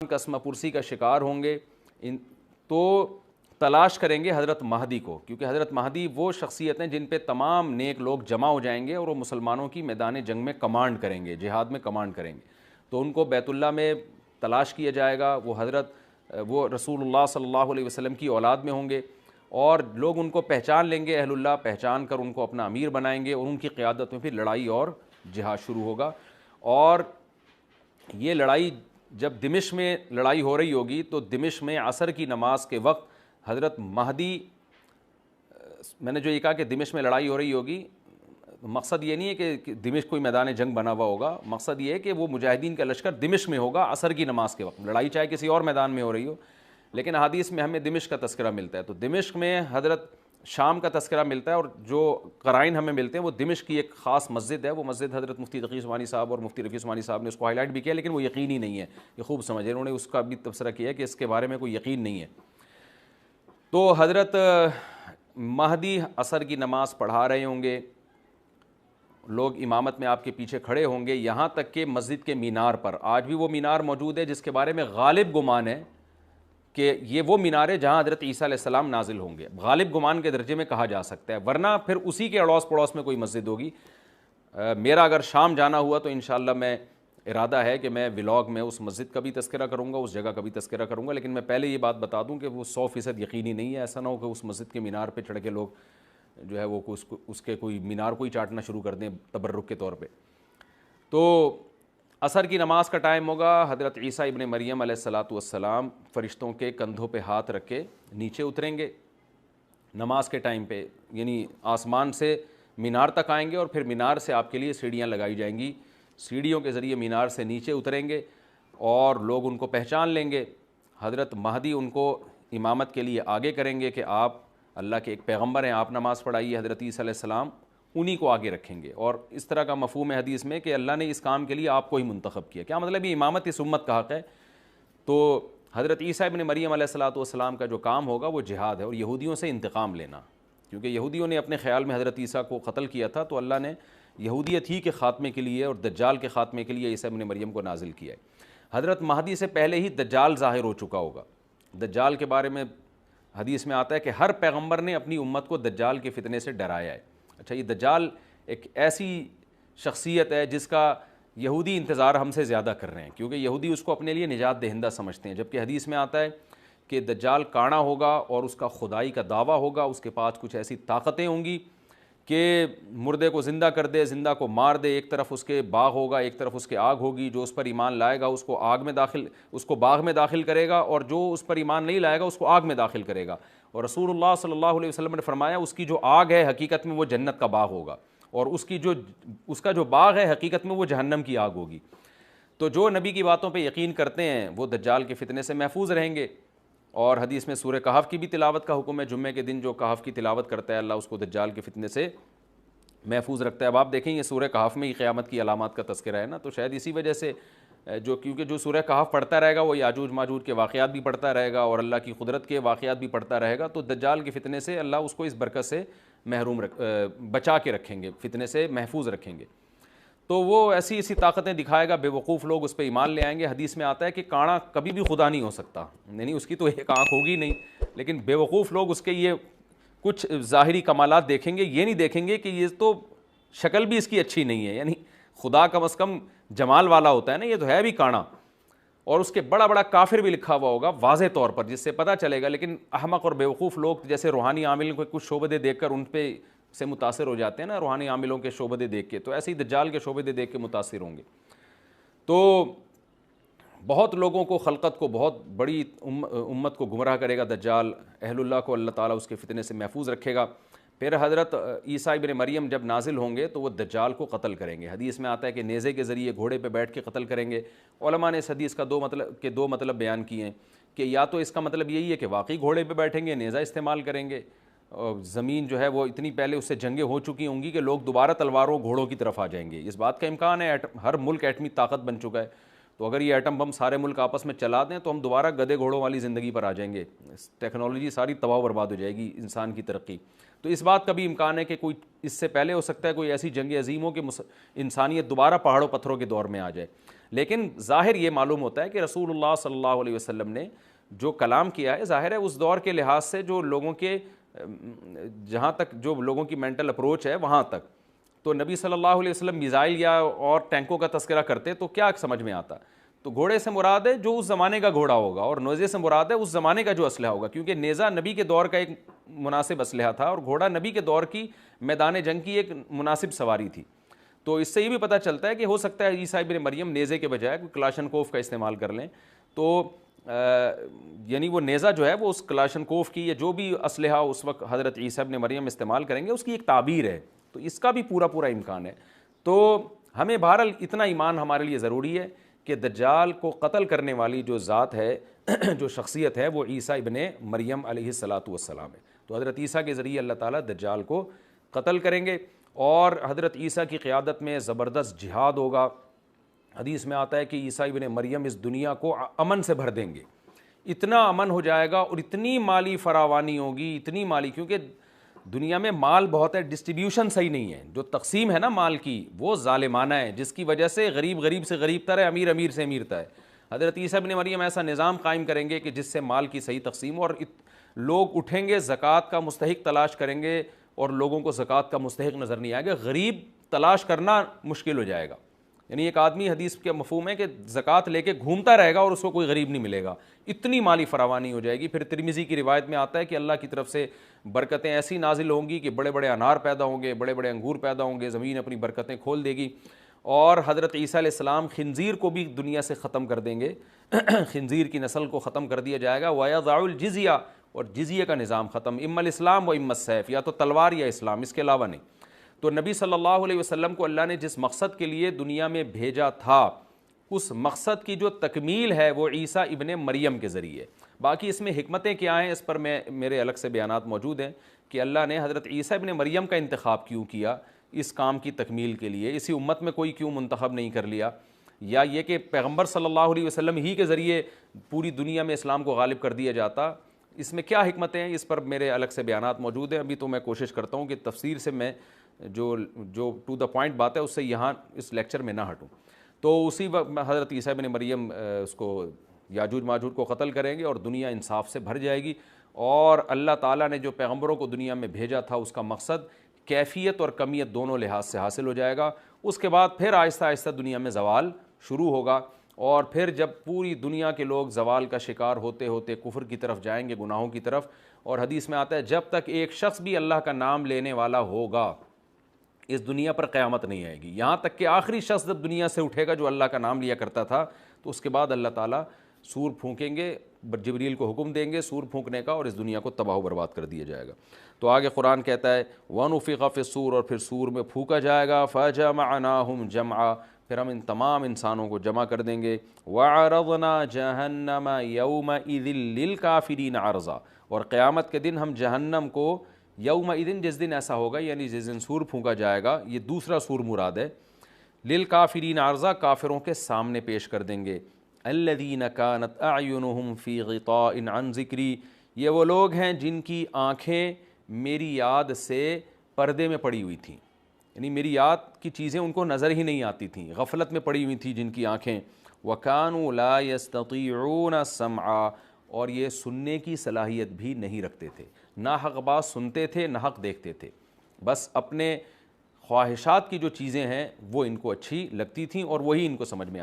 قسمہ پرسی کا شکار ہوں گے تو تلاش کریں گے حضرت مہدی کو، کیونکہ حضرت مہدی وہ شخصیت ہیں جن پہ تمام نیک لوگ جمع ہو جائیں گے اور وہ مسلمانوں کی میدان جنگ میں کمانڈ کریں گے، جہاد میں کمانڈ کریں گے. تو ان کو بیت اللہ میں تلاش کیا جائے گا. وہ رسول اللہ صلی اللہ علیہ وسلم کی اولاد میں ہوں گے اور لوگ ان کو پہچان لیں گے، اہل اللہ پہچان کر ان کو اپنا امیر بنائیں گے اور ان کی قیادت میں پھر لڑائی اور جہاد شروع ہوگا. اور یہ لڑائی جب دمشق میں لڑائی ہو رہی ہوگی تو دمشق میں عصر کی نماز کے وقت حضرت مہدی، میں نے جو یہ کہا کہ دمشق میں لڑائی ہو رہی ہوگی، مقصد یہ نہیں ہے کہ دمشق کوئی میدان جنگ بنا ہوا ہوگا، مقصد یہ ہے کہ وہ مجاہدین کا لشکر دمشق میں ہوگا عصر کی نماز کے وقت. لڑائی چاہے کسی اور میدان میں ہو رہی ہو، لیکن احادیث میں ہمیں دمشق کا تذکرہ ملتا ہے. تو دمشق میں حضرت شام کا تذکرہ ملتا ہے اور جو قرائن ہمیں ملتے ہیں وہ دمشق کی ایک خاص مسجد ہے. وہ مسجد حضرت مفتی تقی عثمانی صاحب اور مفتی رفیع عثمانی صاحب نے اس کو ہائی لائٹ بھی کیا، لیکن وہ یقینی نہیں ہے. یہ خوب سمجھیں، انہوں نے اس کا بھی تبصرہ کیا ہے کہ اس کے بارے میں کوئی یقین نہیں ہے. تو حضرت مہدی عصر کی نماز پڑھا رہے ہوں گے، لوگ امامت میں آپ کے پیچھے کھڑے ہوں گے، یہاں تک کہ مسجد کے مینار پر، آج بھی وہ مینار موجود ہے جس کے بارے میں غالب گمان ہے کہ یہ وہ مینار ہے جہاں حضرت عیسیٰ علیہ السلام نازل ہوں گے. غالب گمان کے درجے میں کہا جا سکتا ہے، ورنہ پھر اسی کے اڑوس پڑوس میں کوئی مسجد ہوگی. میرا اگر شام جانا ہوا تو انشاءاللہ میں ارادہ ہے کہ میں ولاگ میں اس مسجد کا بھی تذکرہ کروں گا، اس جگہ کا بھی تذکرہ کروں گا. لیکن میں پہلے یہ بات بتا دوں کہ وہ 100% یقینی نہیں ہے. ایسا نہ ہو کہ اس مسجد کے مینار پہ چڑھ کے لوگ جو ہے وہ اس کے کوئی مینار کو ہی چاٹنا شروع کر دیں تبرک کے طور پہ. تو عصر کی نماز کا ٹائم ہوگا. حضرت عیسیٰ ابن مریم علیہ الصلاۃ والسلام فرشتوں کے کندھوں پہ ہاتھ رکھ کے نیچے اتریں گے نماز کے ٹائم پہ، یعنی آسمان سے مینار تک آئیں گے اور پھر مینار سے آپ کے لیے سیڑھیاں لگائی جائیں گی. سیڑھیوں کے ذریعے مینار سے نیچے اتریں گے اور لوگ ان کو پہچان لیں گے. حضرت مہدی ان کو امامت کے لیے آگے کریں گے کہ آپ اللہ کے ایک پیغمبر ہیں، آپ نماز پڑھائیے. حضرت عیسیٰ علیہ السلام انہی کو آگے رکھیں گے. اور اس طرح کا مفہوم ہے حدیث میں کہ اللہ نے اس کام کے لیے آپ کو ہی منتخب کیا. کیا مطلب؟ یہ امامت اس امت کا حق ہے. تو حضرت عیسیٰ ابن مریم علیہ الصلاۃ والسلام کا جو کام ہوگا وہ جہاد ہے اور یہودیوں سے انتقام لینا، کیونکہ یہودیوں نے اپنے خیال میں حضرت عیسیٰ کو قتل کیا تھا. تو اللہ نے یہودیت ہی کے خاتمے کے لیے اور دجال کے خاتمے کے لیے عیسیٰ ابن مریم کو نازل کیا ہے. حضرت مہدی سے پہلے ہی دجال ظاہر ہو چکا ہوگا. دجال کے بارے میں حدیث میں آتا ہے کہ ہر پیغمبر نے اپنی امت کو دجال کے فتنے سے ڈرایا ہے. اچھا، یہ دجال ایک ایسی شخصیت ہے جس کا یہودی انتظار ہم سے زیادہ کر رہے ہیں، کیونکہ یہودی اس کو اپنے لیے نجات دہندہ سمجھتے ہیں. جبکہ حدیث میں آتا ہے کہ دجال کانا ہوگا اور اس کا خدائی کا دعویٰ ہوگا. اس کے پاس کچھ ایسی طاقتیں ہوں گی کہ مردے کو زندہ کر دے، زندہ کو مار دے. ایک طرف اس کے باغ ہوگا، ایک طرف اس کے آگ ہوگی. جو اس پر ایمان لائے گا اس کو باغ میں داخل کرے گا، اور جو اس پر ایمان نہیں لائے گا اس کو آگ میں داخل کرے گا. اور رسول اللہ صلی اللہ علیہ وسلم نے فرمایا اس کی جو آگ ہے حقیقت میں وہ جنت کا باغ ہوگا، اور اس کا جو باغ ہے حقیقت میں وہ جہنم کی آگ ہوگی. تو جو نبی کی باتوں پہ یقین کرتے ہیں وہ دجال کے فتنے سے محفوظ رہیں گے. اور حدیث میں سورہ کہف کی بھی تلاوت کا حکم ہے. جمعے کے دن جو کہف کی تلاوت کرتا ہے اللہ اس کو دجال کے فتنے سے محفوظ رکھتا ہے. اب آپ دیکھیں یہ سورہ کہف میں ہی قیامت کی علامات کا تذکرہ ہے نا، تو شاید اسی وجہ سے کیونکہ جو سورہ کہف پڑھتا رہے گا وہ یاجوج ماجوج کے واقعات بھی پڑھتا رہے گا اور اللہ کی قدرت کے واقعات بھی پڑھتا رہے گا. تو دجال کے فتنے سے اللہ اس کو اس برکت سے بچا کے رکھیں گے، فتنے سے محفوظ رکھیں گے. تو وہ ایسی طاقتیں دکھائے گا، بے وقوف لوگ اس پہ ایمان لے آئیں گے. حدیث میں آتا ہے کہ کانا کبھی بھی خدا نہیں ہو سکتا، نہیں اس کی تو ایک آنکھ ہوگی نہیں، لیکن بے وقوف لوگ اس کے یہ کچھ ظاہری کمالات دیکھیں گے، یہ نہیں دیکھیں گے کہ یہ تو شکل بھی اس کی اچھی نہیں ہے. یعنی خدا کم از کم جمال والا ہوتا ہے نا، یہ تو ہے بھی کانا. اور اس کے بڑا بڑا کافر بھی لکھا ہوا ہوگا واضح طور پر، جس سے پتہ چلے گا. لیکن احمق اور بیوقوف لوگ جیسے روحانی عامل کو کچھ شعبدے دیکھ کر ان پہ سے متاثر ہو جاتے ہیں نا، روحانی عاملوں کے شعبدے دیکھ کے، تو ایسے ہی دجال کے شعبدے دیکھ کے متاثر ہوں گے. تو بہت لوگوں کو، خلقت کو، بہت بڑی امت کو گمراہ کرے گا دجال. اہل اللہ کو اللہ تعالیٰ اس کے فتنے سے محفوظ رکھے گا. پھر حضرت عیسیٰ ابن مریم جب نازل ہوں گے تو وہ دجال کو قتل کریں گے. حدیث میں آتا ہے کہ نیزے کے ذریعے گھوڑے پہ بیٹھ کے قتل کریں گے. علماء نے اس حدیث کا دو مطلب بیان کیے ہیں کہ یا تو اس کا مطلب یہی ہے کہ واقعی گھوڑے پہ بیٹھیں گے، نیزہ استعمال کریں گے. زمین جو ہے وہ اتنی پہلے اس سے جنگیں ہو چکی ہوں گی کہ لوگ دوبارہ تلواروں گھوڑوں کی طرف آ جائیں گے. اس بات کا امکان ہے، ہر ملک ایٹمی طاقت بن چکا ہے. تو اگر یہ ایٹم بم سارے ملک آپس میں چلا دیں تو ہم دوبارہ گدے گھوڑوں والی زندگی پر آ جائیں گے. ٹیکنالوجی ساری تباہ و برباد ہو جائے گی، انسان کی ترقی. تو اس بات کا بھی امکان ہے کہ کوئی اس سے پہلے ہو سکتا ہے کوئی ایسی جنگ عظیم ہو کہ انسانیت دوبارہ پہاڑوں پتھروں کے دور میں آ جائے. لیکن ظاہر یہ معلوم ہوتا ہے کہ رسول اللہ صلی اللہ علیہ وسلم نے جو کلام کیا ہے، ظاہر ہے اس دور کے لحاظ سے جو لوگوں کے جہاں تک جو لوگوں کی مینٹل اپروچ ہے وہاں تک، تو نبی صلی اللہ علیہ وسلم میزائل یا اور ٹینکوں کا تذکرہ کرتے تو کیا سمجھ میں آتا؟ تو گھوڑے سے مراد ہے جو اس زمانے کا گھوڑا ہوگا، اور نیزے سے مراد ہے اس زمانے کا جو اسلحہ ہوگا، کیونکہ نیزہ نبی کے دور کا ایک مناسب اسلحہ تھا اور گھوڑا نبی کے دور کی میدان جنگ کی ایک مناسب سواری تھی۔ تو اس سے یہ بھی پتہ چلتا ہے کہ ہو سکتا ہے عیسیٰ ابن مریم نیزے کے بجائے کوئی کلاشنکوف کا استعمال کر لیں، تو یعنی وہ نیزہ جو ہے وہ اس کلاشنکوف کی یا جو بھی اسلحہ اس وقت حضرت عیسیٰ ابن مریم استعمال کریں گے اس کی ایک تعبیر ہے، تو اس کا بھی پورا امکان ہے۔ تو ہمیں بہرحال اتنا ایمان ہمارے لیے ضروری ہے کہ دجال کو قتل کرنے والی جو ذات ہے جو شخصیت ہے وہ عیسیٰ ابن مریم علیہ الصلاۃ والسلام ہے۔ تو حضرت عیسیٰ کے ذریعے اللہ تعالیٰ دجال کو قتل کریں گے، اور حضرت عیسیٰ کی قیادت میں زبردست جہاد ہوگا۔ حدیث میں آتا ہے کہ عیسیٰ ابن مریم اس دنیا کو امن سے بھر دیں گے، اتنا امن ہو جائے گا اور اتنی مالی فراوانی ہوگی، اتنی مالی، کیونکہ دنیا میں مال بہت ہے، ڈسٹریبیوشن صحیح نہیں ہے، جو تقسیم ہے نا مال کی وہ ظالمانہ ہے، جس کی وجہ سے غریب سے غریب تر ہے، امیر سے امیر تر ہے۔ حضرت عیسیٰ ابن مریم ایسا نظام قائم کریں گے کہ جس سے مال کی صحیح تقسیم، اور لوگ اٹھیں گے زکوٰۃ کا مستحق تلاش کریں گے اور لوگوں کو زکوٰۃ کا مستحق نظر نہیں آئے گا، غریب تلاش کرنا مشکل ہو جائے گا۔ یعنی ایک آدمی، حدیث کے مفہوم ہے کہ زکوٰۃ لے کے گھومتا رہے گا اور اس کو کوئی غریب نہیں ملے گا، اتنی مالی فراوانی ہو جائے گی۔ پھر ترمذی کی روایت میں آتا ہے کہ اللہ کی طرف سے برکتیں ایسی نازل ہوں گی کہ بڑے بڑے انار پیدا ہوں گے، بڑے بڑے انگور پیدا ہوں گے، زمین اپنی برکتیں کھول دے گی، اور حضرت عیسیٰ علیہ السلام خنزیر کو بھی دنیا سے ختم کر دیں گے، خنزیر کی نسل کو ختم کر دیا جائے گا، وَيَضَعُ الْجِزْيَةَ، اور جزیہ کا نظام ختم، اما الاسلام و اما السیف، یا تو تلوار یا اسلام، اس کے علاوہ نہیں۔ تو نبی صلی اللہ علیہ وسلم کو اللہ نے جس مقصد کے لیے دنیا میں بھیجا تھا، اس مقصد کی جو تکمیل ہے وہ عیسیٰ ابن مریم کے ذریعے۔ باقی اس میں حکمتیں کیا ہیں اس پر میرے الگ سے بیانات موجود ہیں کہ اللہ نے حضرت عیسیٰ ابن مریم کا انتخاب کیوں کیا اس کام کی تکمیل کے لیے، اسی امت میں کوئی کیوں منتخب نہیں کر لیا، یا یہ کہ پیغمبر صلی اللہ علیہ وسلم ہی کے ذریعے پوری دنیا میں اسلام کو غالب کر دیا جاتا، اس میں کیا حکمتیں ہیں، اس پر میرے الگ سے بیانات موجود ہیں۔ ابھی تو میں کوشش کرتا ہوں کہ تفسیر سے میں جو ٹو دا پوائنٹ بات ہے اس سے یہاں اس لیکچر میں نہ ہٹوں۔ تو اسی وقت حضرت عیسیٰ ابن مریم اس کو یاجوج ماجوج کو قتل کریں گے اور دنیا انصاف سے بھر جائے گی، اور اللہ تعالیٰ نے جو پیغمبروں کو دنیا میں بھیجا تھا اس کا مقصد کیفیت اور کمیت دونوں لحاظ سے حاصل ہو جائے گا۔ اس کے بعد پھر آہستہ آہستہ دنیا میں زوال شروع ہوگا، اور پھر جب پوری دنیا کے لوگ زوال کا شکار ہوتے ہوتے کفر کی طرف جائیں گے، گناہوں کی طرف، اور حدیث میں آتا ہے جب تک ایک شخص بھی اللہ کا نام لینے والا ہوگا اس دنیا پر قیامت نہیں آئے گی، یہاں تک کہ آخری شخص جب دنیا سے اٹھے گا جو اللہ کا نام لیا کرتا تھا، تو اس کے بعد اللہ تعالیٰ سور پھونکیں گے، جبریل کو حکم دیں گے سور پھونکنے کا، اور اس دنیا کو تباہ و برباد کر دیا جائے گا۔ تو آگے قرآن کہتا ہے وَنُفِخَ فِي الصُّورِ، اور پھر سور میں پھونکا جائے گا، فَجَمَعْنَاهُمْ جَمْعًا، پھر ہم ان تمام انسانوں کو جمع کر دیں گے، وَعَرَضْنَا جَهَنَّمَ يَوْمَئِذٍ لِّلْكَافِرِينَ عَرْضًا، اور قیامت کے دن ہم جہنم کو یومئذ، جس دن ایسا ہوگا یعنی جس دن سور پھونکا جائے گا، یہ دوسرا سور مراد ہے، للکافرین عرضا، کافروں کے سامنے پیش کر دیں گے، الذین کانت اعینہم فی غطاء عن ذکری، یہ وہ لوگ ہیں جن کی آنکھیں میری یاد سے پردے میں پڑی ہوئی تھیں، یعنی میری یاد کی چیزیں ان کو نظر ہی نہیں آتی تھیں، غفلت میں پڑی ہوئی تھیں جن کی آنکھیں، وَكَانُوا لَا يَسْتَطِيعُونَ السَّمْعَ، اور یہ سننے کی صلاحیت بھی نہیں رکھتے تھے، نہ حق بات سنتے تھے نہ حق دیکھتے تھے، بس اپنے خواہشات کی جو چیزیں ہیں وہ ان کو اچھی لگتی تھیں اور وہی ان کو سمجھ میں